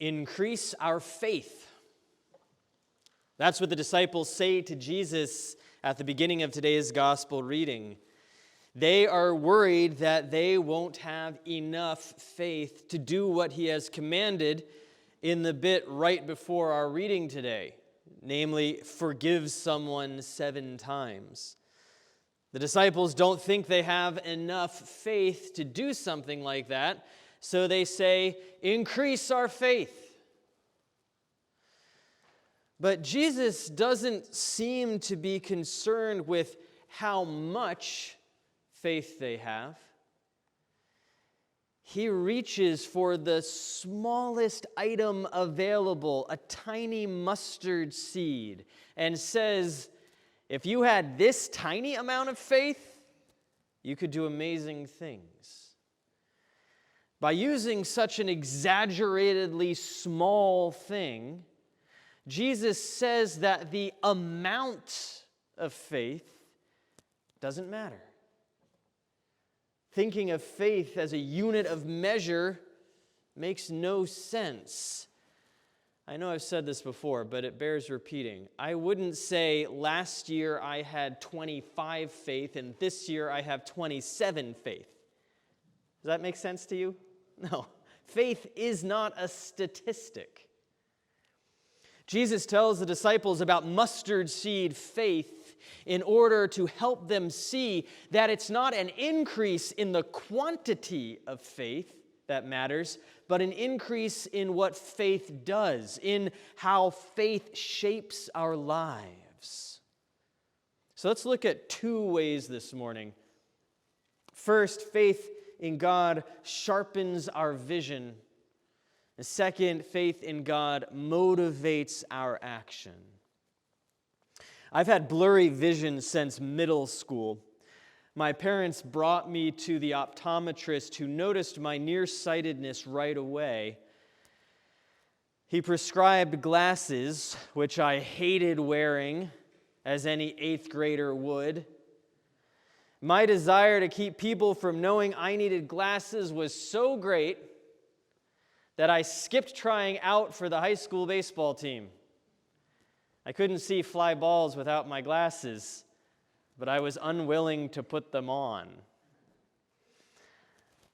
Increase our faith. That's what the disciples say to Jesus at the beginning of today's gospel reading. They are worried that they won't have enough faith to do what he has commanded in the bit right before our reading today, namely, forgive someone 7 times. The disciples don't think they have enough faith to do something like that, so they say, increase our faith. But Jesus doesn't seem to be concerned with how much faith they have. He reaches for the smallest item available, a tiny mustard seed, and says, if you had this tiny amount of faith, you could do amazing things. By using such an exaggeratedly small thing, Jesus says that the amount of faith doesn't matter. Thinking of faith as a unit of measure makes no sense. I know I've said this before, but it bears repeating. I wouldn't say last year I had 25 faith and this year I have 27 faith. Does that make sense to you? No. Faith is not a statistic. Jesus tells the disciples about mustard seed faith in order to help them see that it's not an increase in the quantity of faith that matters, but an increase in what faith does, in how faith shapes our lives. So let's look at 2 ways this morning. First, faith in God sharpens our vision. And second, faith in God motivates our action. I've had blurry vision since middle school. My parents brought me to the optometrist who noticed my nearsightedness right away. He prescribed glasses, which I hated wearing, as any 8th grader would. My desire to keep people from knowing I needed glasses was so great that I skipped trying out for the high school baseball team. I couldn't see fly balls without my glasses, but I was unwilling to put them on.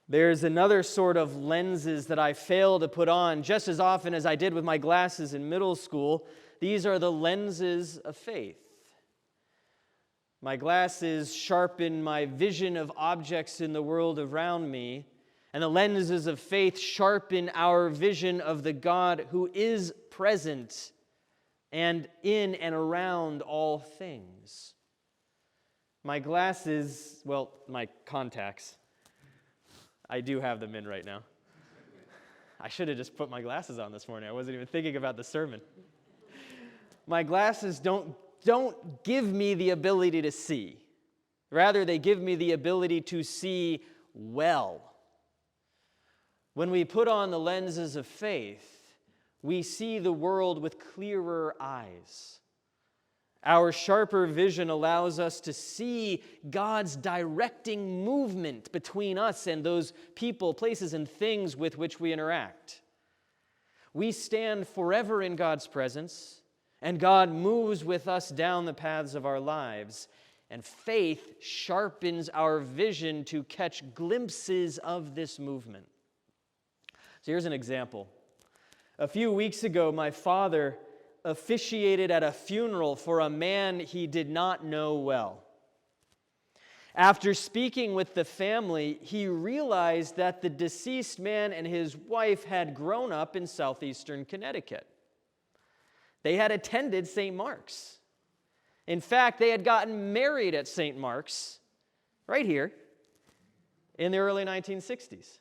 There's another sort of lenses that I fail to put on just as often as I did with my glasses in middle school. These are the lenses of faith. My glasses sharpen my vision of objects in the world around me, and the lenses of faith sharpen our vision of the God who is present and in and around all things. My glasses, well, my contacts, I do have them in right now. I should have just put my glasses on this morning. I wasn't even thinking about the sermon. My glasses don't give me the ability to see. Rather, they give me the ability to see well. When we put on the lenses of faith, we see the world with clearer eyes. Our sharper vision allows us to see God's directing movement between us and those people, places, and things with which we interact. We stand forever in God's presence, and God moves with us down the paths of our lives. And faith sharpens our vision to catch glimpses of this movement. So here's an example. A few weeks ago, my father officiated at a funeral for a man he did not know well. After speaking with the family, he realized that the deceased man and his wife had grown up in southeastern Connecticut. They had attended St. Mark's. In fact, they had gotten married at St. Mark's, right here, in the early 1960s.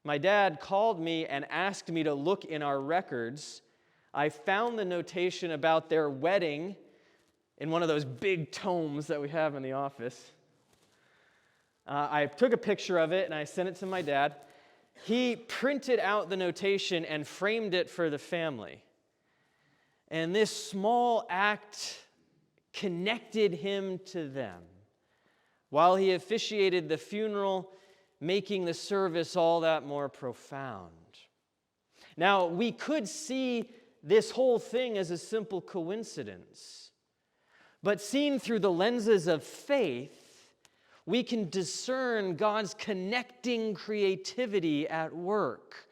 My dad called me and asked me to look in our records. I found the notation about their wedding in one of those big tomes that we have in the office. I took a picture of it and I sent it to my dad. He printed out the notation and framed it for the family. And this small act connected him to them while he officiated the funeral, making the service all that more profound. Now, we could see this whole thing as a simple coincidence, but seen through the lenses of faith, we can discern God's connecting creativity at work,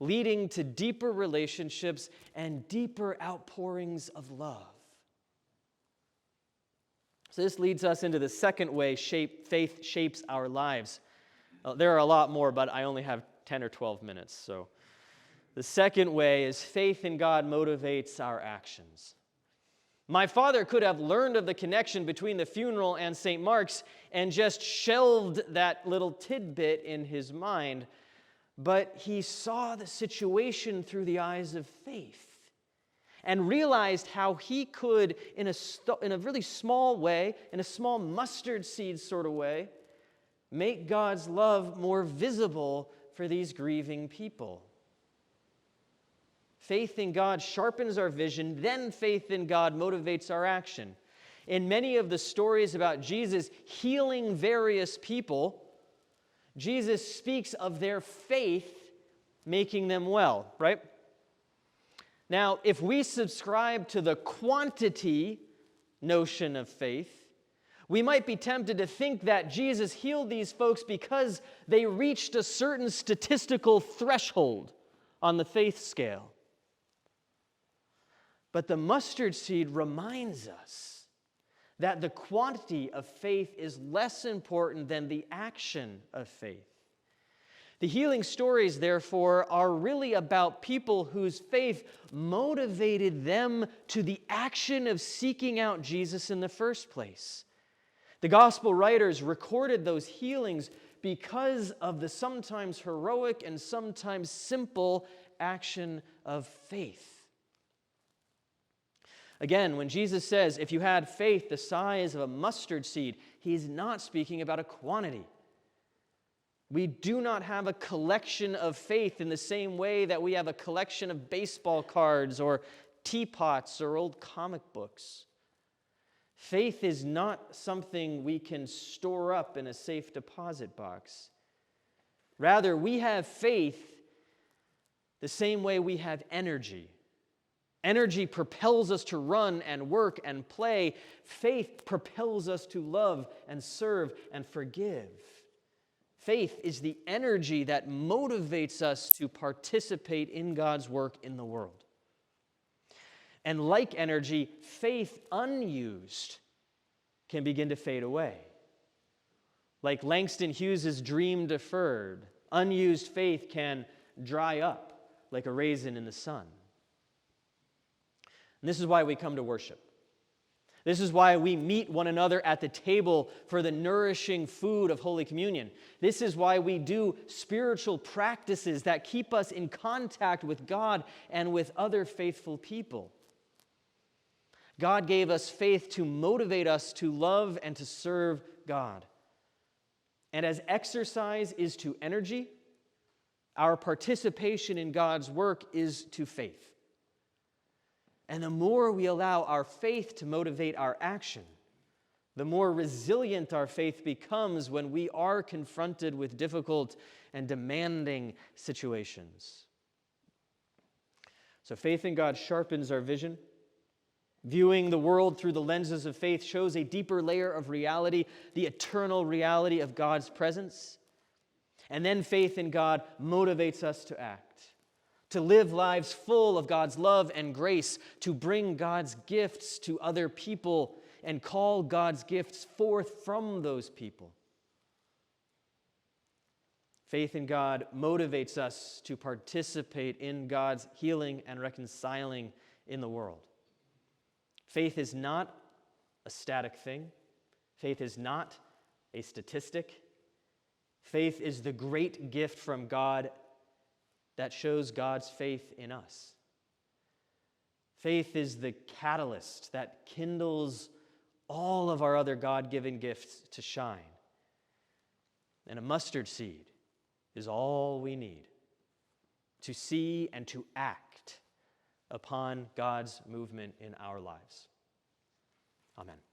leading to deeper relationships and deeper outpourings of love. So this leads us into the second way faith shapes our lives. There are a lot more, but I only have 10 or 12 minutes. So the second way is faith in God motivates our actions. My father could have learned of the connection between the funeral and St. Mark's and just shelved that little tidbit in his mind, but he saw the situation through the eyes of faith and realized how he could, in a really small way, in a small mustard seed sort of way, make God's love more visible for these grieving people. Faith in God sharpens our vision, then faith in God motivates our action. In many of the stories about Jesus healing various people, Jesus speaks of their faith making them well, right? Now, if we subscribe to the quantity notion of faith, we might be tempted to think that Jesus healed these folks because they reached a certain statistical threshold on the faith scale. But the mustard seed reminds us that the quantity of faith is less important than the action of faith. The healing stories, therefore, are really about people whose faith motivated them to the action of seeking out Jesus in the first place. The gospel writers recorded those healings because of the sometimes heroic and sometimes simple action of faith. Again, when Jesus says, if you had faith the size of a mustard seed, he's not speaking about a quantity. We do not have a collection of faith in the same way that we have a collection of baseball cards or teapots or old comic books. Faith is not something we can store up in a safe deposit box. Rather, we have faith the same way we have energy. Energy propels us to run and work and play. Faith propels us to love and serve and forgive. Faith is the energy that motivates us to participate in God's work in the world. And like energy, faith unused can begin to fade away. Like Langston Hughes' dream deferred, unused faith can dry up like a raisin in the sun. And this is why we come to worship. This is why we meet one another at the table for the nourishing food of Holy Communion. This is why we do spiritual practices that keep us in contact with God and with other faithful people. God gave us faith to motivate us to love and to serve God. And as exercise is to energy, our participation in God's work is to faith. And the more we allow our faith to motivate our action, the more resilient our faith becomes when we are confronted with difficult and demanding situations. So faith in God sharpens our vision. Viewing the world through the lenses of faith shows a deeper layer of reality, the eternal reality of God's presence. And then faith in God motivates us to act, to live lives full of God's love and grace, to bring God's gifts to other people and call God's gifts forth from those people. Faith in God motivates us to participate in God's healing and reconciling in the world. Faith is not a static thing. Faith is not a statistic. Faith is the great gift from God that shows God's faith in us. Faith is the catalyst that kindles all of our other God-given gifts to shine. And a mustard seed is all we need to see and to act upon God's movement in our lives. Amen.